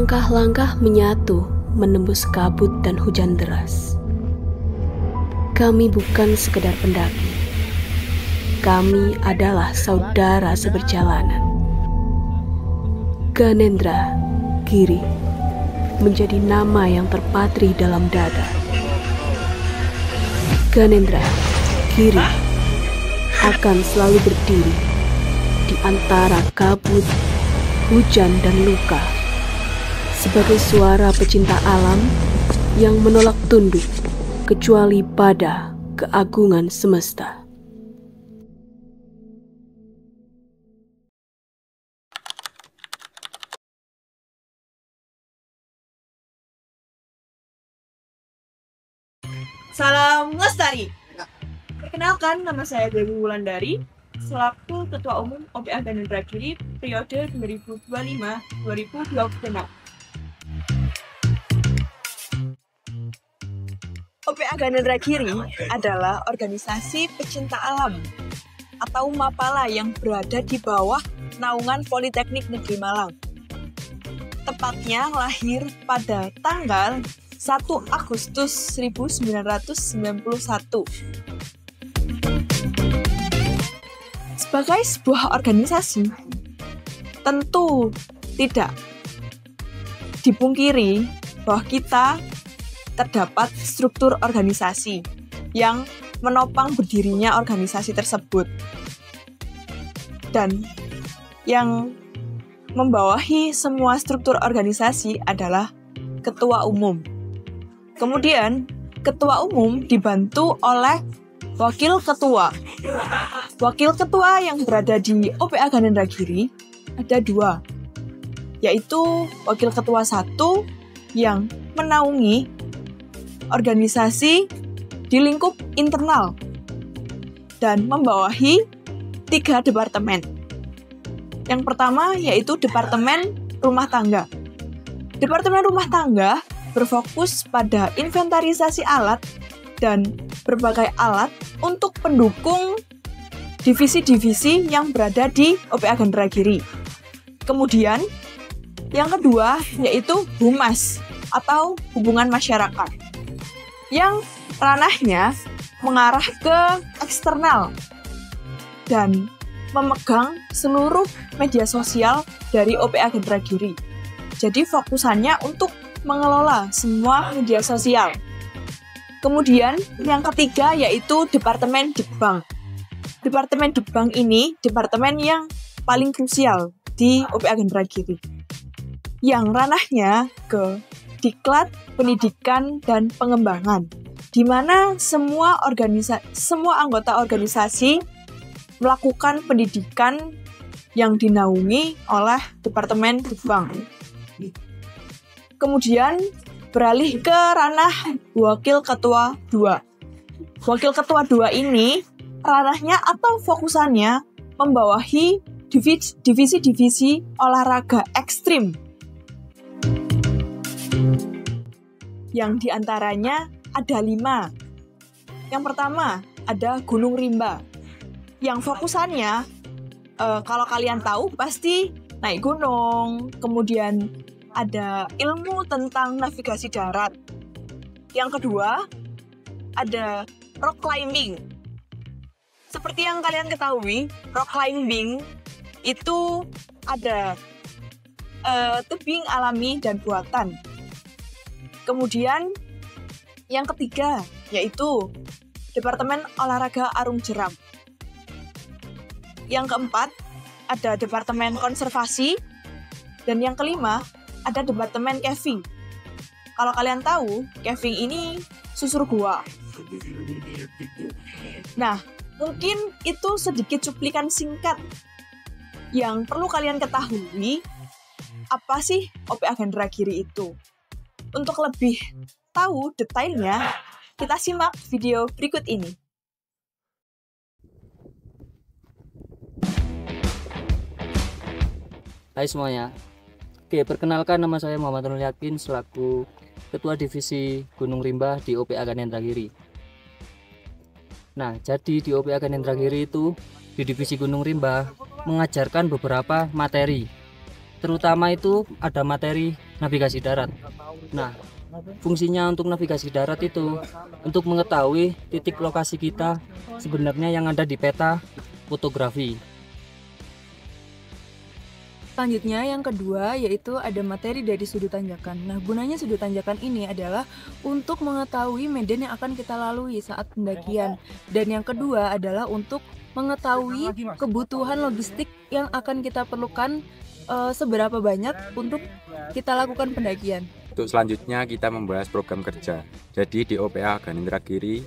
Langkah-langkah menyatu menembus kabut dan hujan deras. Kami bukan sekedar pendaki. Kami adalah saudara seberjalanan. Ganendra Giri menjadi nama yang terpatri dalam dada. Ganendra Giri akan selalu berdiri di antara kabut, hujan, dan luka sebagai suara pecinta alam yang menolak tunduk kecuali pada keagungan semesta. Salam Lestari. Perkenalkan, nama saya Dewi Wulandari, selaku Ketua Umum OPA Ganendra Giri periode 2025-2026. OPA Ganendra Giri adalah organisasi pecinta alam atau Mapala yang berada di bawah naungan Politeknik Negeri Malang. Tepatnya lahir pada tanggal 1 Agustus 1991. Sebagai sebuah organisasi, tentu tidak dipungkiri bahwa kita terdapat struktur organisasi yang menopang berdirinya organisasi tersebut. Dan yang membawahi semua struktur organisasi adalah ketua umum. Kemudian, ketua umum dibantu oleh wakil ketua. Wakil ketua yang berada di OPA Ganendra Giri ada 2, yaitu wakil ketua 1 yang menaungi organisasi di lingkup internal dan membawahi 3 departemen. Yang pertama yaitu Departemen Rumah Tangga. Departemen Rumah Tangga berfokus pada inventarisasi alat dan berbagai alat untuk pendukung divisi-divisi yang berada di OPA Ganendra Giri. Kemudian, yang kedua yaitu Humas atau Hubungan Masyarakat, yang ranahnya mengarah ke eksternal dan memegang seluruh media sosial dari OPA Ganendra Giri. Jadi fokusannya untuk mengelola semua media sosial. Kemudian yang ketiga yaitu Departemen Dikbang. Departemen Dikbang ini departemen yang paling krusial di OPA Ganendra Giri, yang ranahnya ke Diklat, Pendidikan, dan Pengembangan, di mana semua anggota organisasi melakukan pendidikan yang dinaungi oleh Departemen Dikbang. Kemudian beralih ke ranah Wakil Ketua 2. Wakil Ketua 2 ini ranahnya atau fokusannya membawahi divisi-divisi olahraga ekstrim, yang diantaranya ada 5. Yang pertama ada Gunung Rimba, yang fokusannya kalau kalian tahu pasti naik gunung, kemudian ada ilmu tentang navigasi darat. Yang kedua, ada rock climbing. Seperti yang kalian ketahui, rock climbing itu ada tebing alami dan buatan. Kemudian, yang ketiga, yaitu Departemen Olahraga Arung Jeram. Yang keempat, ada Departemen Konservasi. Dan yang kelima, ada Departemen Caving. Kalau kalian tahu, caving ini susur gua. Nah, mungkin itu sedikit cuplikan singkat yang perlu kalian ketahui apa sih OPA Ganendra Giri itu. Untuk lebih tahu detailnya, kita simak video berikut ini. Hai semuanya. Oke, perkenalkan, nama saya Muhammad Nurul Yakin selaku Ketua Divisi Gunung Rimba di OPA Ganendra Giri. Nah, jadi di OPA Ganendra Giri itu di Divisi Gunung Rimba mengajarkan beberapa materi. Terutama itu ada materi navigasi darat. Nah, fungsinya untuk navigasi darat itu untuk mengetahui titik lokasi kita sebenarnya yang ada di peta fotografi. Selanjutnya yang kedua yaitu ada materi dari sudut tanjakan. Nah, gunanya sudut tanjakan ini adalah untuk mengetahui medan yang akan kita lalui saat pendakian. Dan yang kedua adalah untuk mengetahui kebutuhan logistik yang akan kita perlukan seberapa banyak untuk kita lakukan pendakian. Untuk selanjutnya kita membahas program kerja. Jadi di OPA Ganendragiri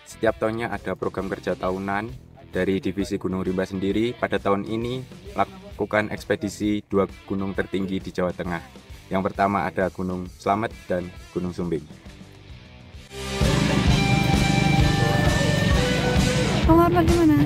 setiap tahunnya ada program kerja tahunan dari Divisi Gunung Rimba sendiri. Pada tahun ini lakukan ekspedisi 2 gunung tertinggi di Jawa Tengah. Yang pertama ada Gunung Slamet dan Gunung Sumbing. Keluar bagaimana?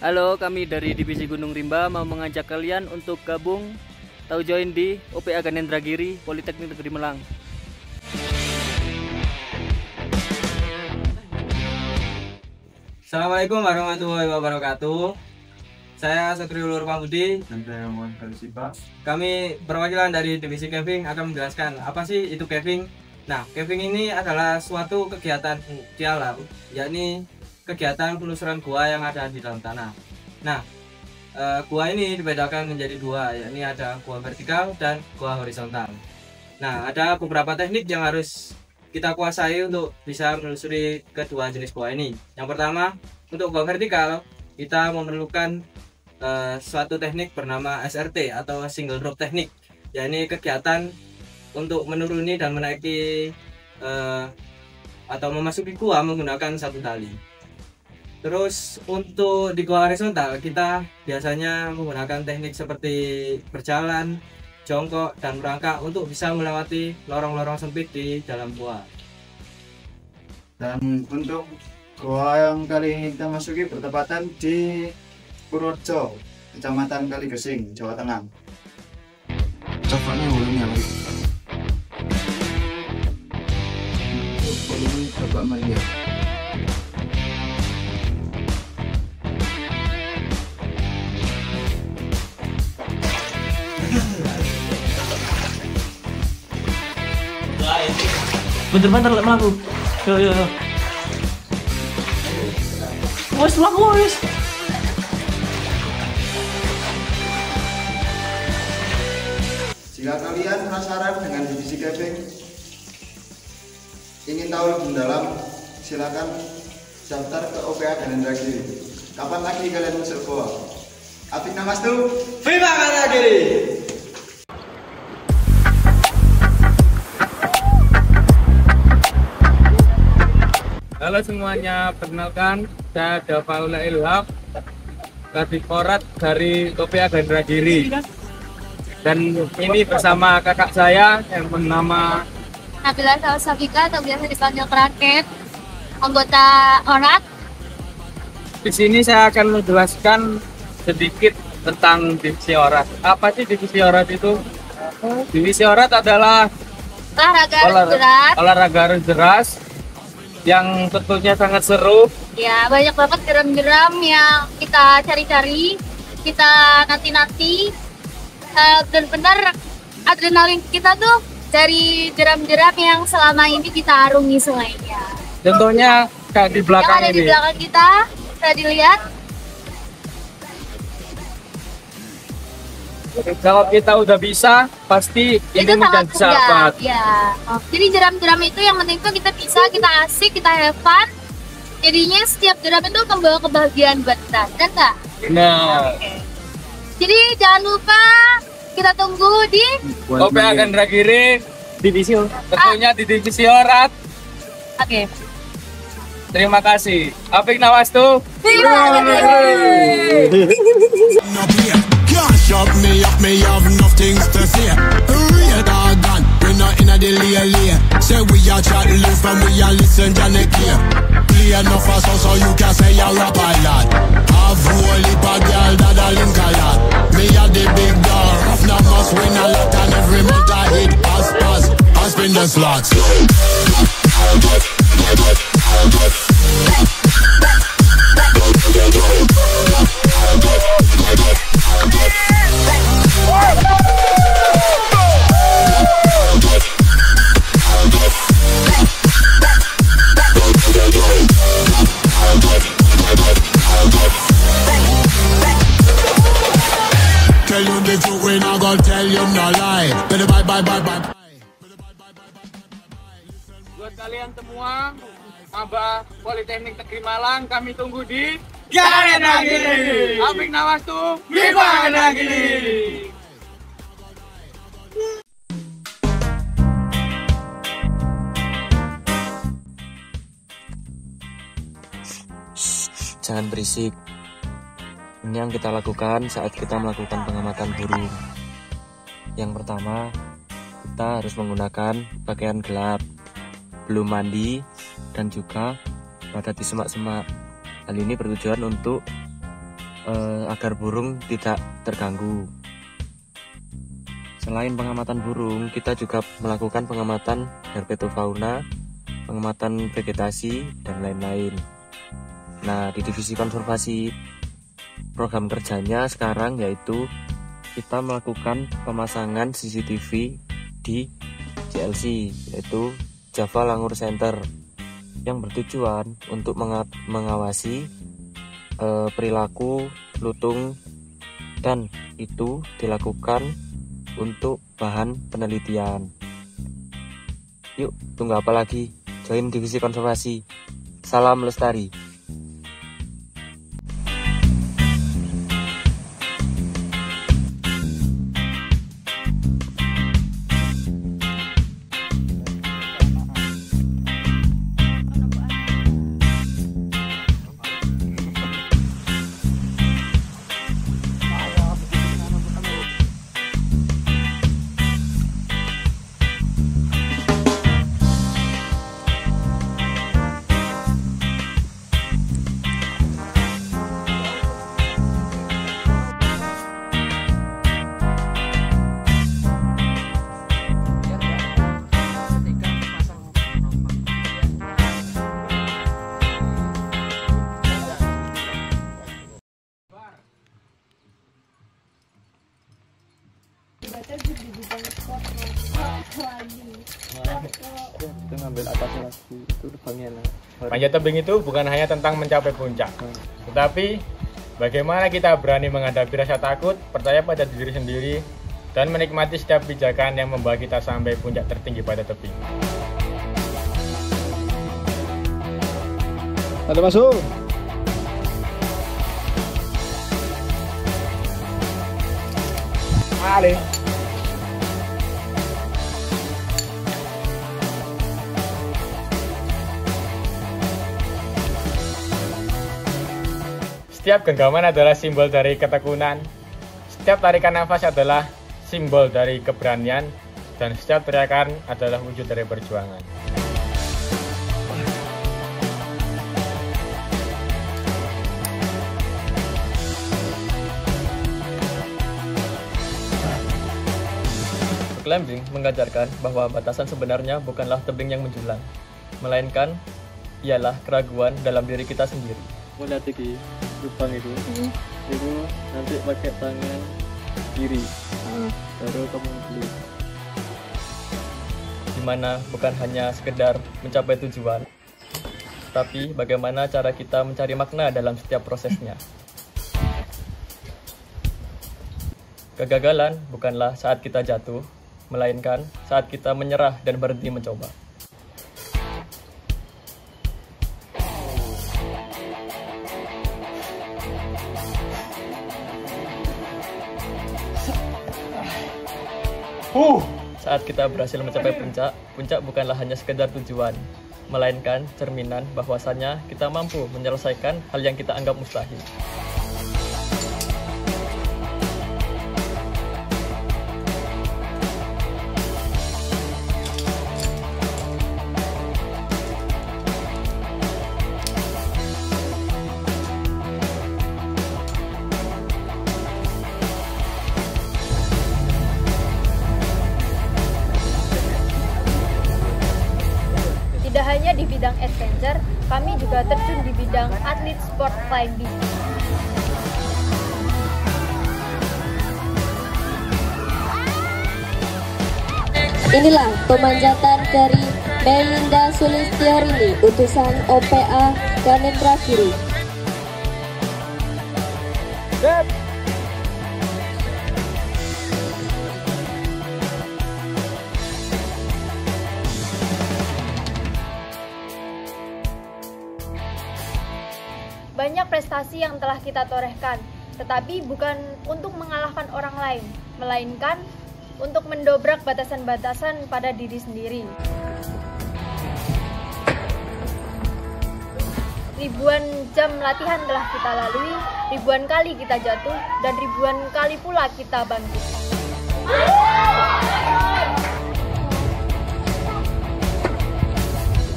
Halo, kami dari Divisi Gunung Rimba mau mengajak kalian untuk gabung atau join di OPA Ganendragiri Politeknik Negeri Malang. Assalamualaikum warahmatullahi wabarakatuh. Saya Satriulur Pambudi dan saya Muhammad Kalisipa. Kami perwakilan dari Divisi Caving akan menjelaskan apa sih itu caving. Nah, caving ini adalah suatu kegiatan di alam, yakni kegiatan penelusuran gua yang ada di dalam tanah. Nah, gua ini dibedakan menjadi 2, yakni ada gua vertikal dan gua horizontal. Nah, ada beberapa teknik yang harus kita kuasai untuk bisa menelusuri kedua jenis gua ini. Yang pertama, untuk gua vertikal, kita memerlukan suatu teknik bernama SRT atau single drop teknik, yakni kegiatan untuk menuruni dan menaiki atau memasuki gua menggunakan satu tali. Terus untuk di gua horizontal kita biasanya menggunakan teknik seperti berjalan, jongkok, dan merangkak untuk bisa melewati lorong-lorong sempit di dalam gua. Dan untuk gua yang kali ini kita masuki bertepatan di Purworejo, Kecamatan Kaligesing, Jawa Tengah. Coklatnya volume lagi. Volume agak melihat. Bentar-bentar lek mlaku. Yo. Wes mlaku wes. Jika kalian penasaran dengan divisi caving, ingin tahu lebih mendalam, silakan daftar ke OPA Ganendragiri. Kapan lagi kalian masuk goa? Apik namastu, Viva Ganendragiri! Halo semuanya, perkenalkan saya Dafaula Ilham, Kadikorat dari OPA Ganendragiri. Dan ini bersama kakak saya yang bernama Nabila Safika atau biasa dipanggil Kraket, anggota ORAT. Di sini saya akan menjelaskan sedikit tentang divisi ORAT. Apa sih divisi ORAT itu? Divisi ORAT adalah olahraga arus deras yang tentunya sangat seru. Ya, banyak banget jeram-jeram yang kita cari-cari, kita nanti-nanti. Dan benar adrenalin kita tuh dari jeram-jeram yang selama ini kita arungi sungainya. Contohnya kayak di belakang yang ada ini. Di belakang kita, bisa dilihat. Kalau kita udah bisa, pasti ini menjadi sahabat. Ya. Jadi jeram-jeram itu yang penting tuh kita bisa, kita asik, kita have fun. Jadinya setiap jeram itu membawa kebahagiaan buat kita, kan nggak? Nah. Okay. Jadi jangan lupa kita tunggu di OPA Ganendragiri divisi tentunya di divisi ORAT. Oke. Terima kasih. Apik nawastu. Shut me up, me have nothing to say. Hurry, dog. lay. Say we a chat live and we a listen Johnny K. Play enough a song so you can say you rap a lot. Have whole heap of girl that a link a lot. Me a the big dog, rough now must win a lot. And every month I hit pass, I spin the slots. Tell you the truth, we not gonna tell you no lie. Bye. Buat kalian semua, maba Politeknik Negeri Malang, kami tunggu di Garena Giri. Apik Nawastu, Garena Giri. Jangan berisik. Ini yang kita lakukan saat kita melakukan pengamatan burung. Yang pertama, kita harus menggunakan pakaian gelap, belum mandi, dan juga berada di semak-semak. Hal ini bertujuan untuk agar burung tidak terganggu. Selain pengamatan burung, kita juga melakukan pengamatan herpetofauna, pengamatan vegetasi, dan lain-lain. Nah, di divisi konservasi, program kerjanya sekarang yaitu kita melakukan pemasangan CCTV di JLC, yaitu Java Langur Center, yang bertujuan untuk mengawasi perilaku lutung, dan itu dilakukan untuk bahan penelitian. Yuk, tunggu apa lagi? Join divisi konservasi. Salam lestari. Panjat tebing itu bukan hanya tentang mencapai puncak, tetapi bagaimana kita berani menghadapi rasa takut, percaya pada diri sendiri, dan menikmati setiap pijakan yang membawa kita sampai puncak tertinggi pada tebing. Ada masuk. Ale. Setiap genggaman adalah simbol dari ketekunan, setiap tarikan nafas adalah simbol dari keberanian, dan setiap teriakan adalah wujud dari perjuangan. Climbing mengajarkan bahwa batasan sebenarnya bukanlah tebing yang menjulang, melainkan ialah keraguan dalam diri kita sendiri. Lihat di lubang itu nanti pakai tangan kiri, baru kamu beli. Dimana bukan hanya sekedar mencapai tujuan, tapi bagaimana cara kita mencari makna dalam setiap prosesnya. Kegagalan bukanlah saat kita jatuh, melainkan saat kita menyerah dan berhenti mencoba. Saat kita berhasil mencapai puncak, puncak bukanlah hanya sekedar tujuan, melainkan cerminan bahwasannya kita mampu menyelesaikan hal yang kita anggap mustahil. kami juga terjun di bidang atlet sport climbing. Inilah pemanjatan dari Melinda Sulistiorini, utusan OPA Ganendra Giri. Banyak prestasi yang telah kita torehkan, tetapi bukan untuk mengalahkan orang lain, melainkan untuk mendobrak batasan-batasan pada diri sendiri. Ribuan jam latihan telah kita lalui, ribuan kali kita jatuh, dan ribuan kali pula kita bangkit.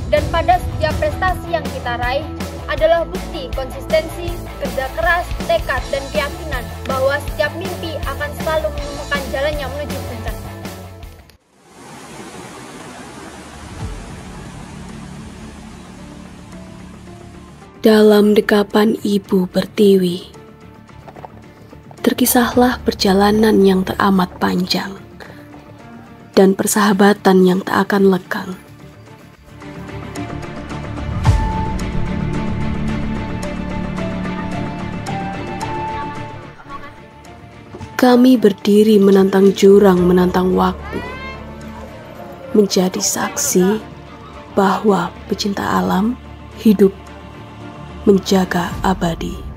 Dan pada setiap prestasi yang kita raih adalah bukti konsistensi, kerja keras, tekad, dan keyakinan bahwa setiap mimpi akan selalu menemukan jalan yang menuju puncak. Dalam dekapan ibu pertiwi, terkisahlah perjalanan yang teramat panjang dan persahabatan yang tak akan lekang. Kami berdiri menantang jurang, menantang waktu, menjadi saksi bahwa pecinta alam hidup menjaga abadi.